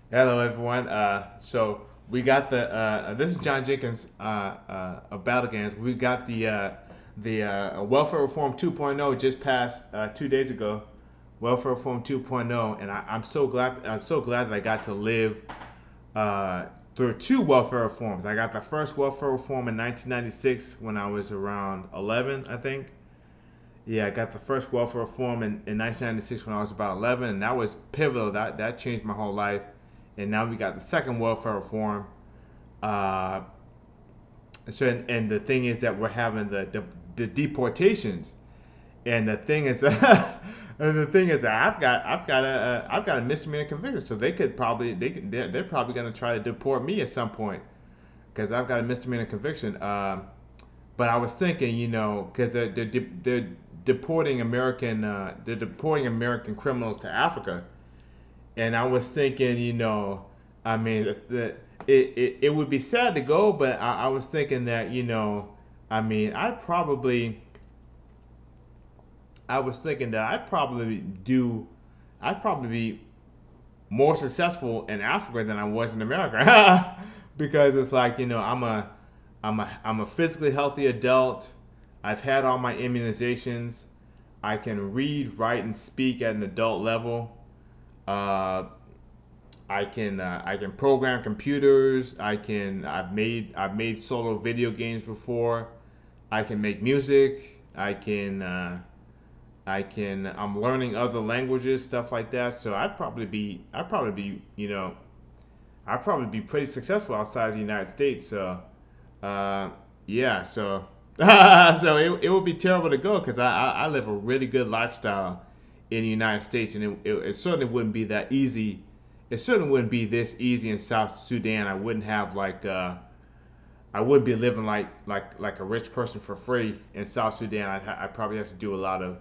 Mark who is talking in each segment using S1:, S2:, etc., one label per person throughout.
S1: Hello, everyone. So we got this is John Jenkins of Battle Games. We got the Welfare Reform 2.0 just passed 2 days ago. Welfare Reform 2.0, and I'm so glad that I got to live uh, through two welfare reforms. I got the first welfare reform in 1996 when I was around 11, I think. Yeah, I got the first welfare reform in 1996 when I was about 11, and that was pivotal. That changed my whole life. And now we got the second welfare reform. Uh, and the thing is that we're having the deportations, and the thing is, and the thing is that I've got a misdemeanor conviction, so they're probably gonna try to deport me at some point because I've got a misdemeanor conviction. But I was thinking, because they're deporting American criminals to Africa, and I was thinking, I mean, it would be sad to go, but I was thinking that, I mean, I was thinking that I'd probably be more successful in Africa than I was in America, because it's like, I'm a physically healthy adult. I've had all my immunizations. I can read, write, and speak at an adult level. Uh, I can program computers. I've made solo video games before. I can make music. I'm learning other languages, stuff like that. So I'd probably be pretty successful outside the United States. So uh, yeah, so so it would be terrible to go because I live a really good lifestyle in the United States, and it certainly wouldn't be that easy. It certainly wouldn't be this easy in South Sudan. I wouldn't be living like a rich person for free in South Sudan. I'd probably have to do a lot of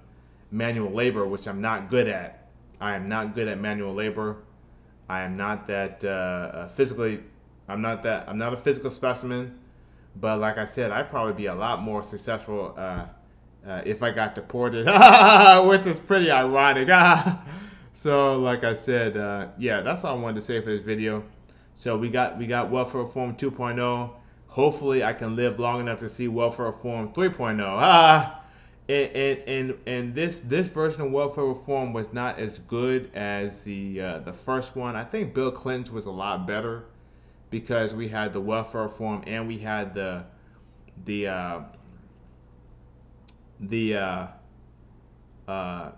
S1: manual labor, which I'm not good at. I am not good at manual labor. I am not that physically. I'm not a physical specimen. But like I said, I'd probably be a lot more successful if I got deported, which is pretty ironic. So like I said, yeah, that's all I wanted to say for this video. So we got welfare reform 2.0. Hopefully, I can live long enough to see welfare reform 3.0. And this version of welfare reform was not as good as the first one. I think Bill Clinton's was a lot better because we had the welfare reform and we had the uh, the uh,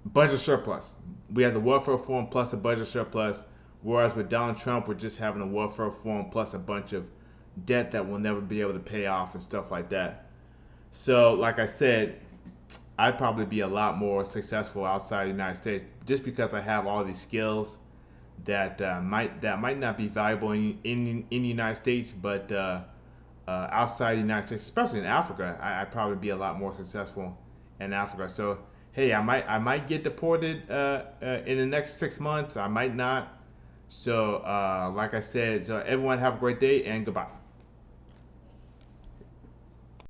S1: budget surplus. We had the welfare reform plus the budget surplus, whereas with Donald Trump, we're just having a welfare reform plus a bunch of debt that we'll never be able to pay off and stuff like that. So, like I said, I'd probably be a lot more successful outside the United States just because I have all these skills that might not be valuable in the United States, but outside the United States, especially in Africa, I'd probably be a lot more successful in Africa. So hey, I might get deported in the next 6 months. I might not. So like I said, so everyone have a great day and goodbye.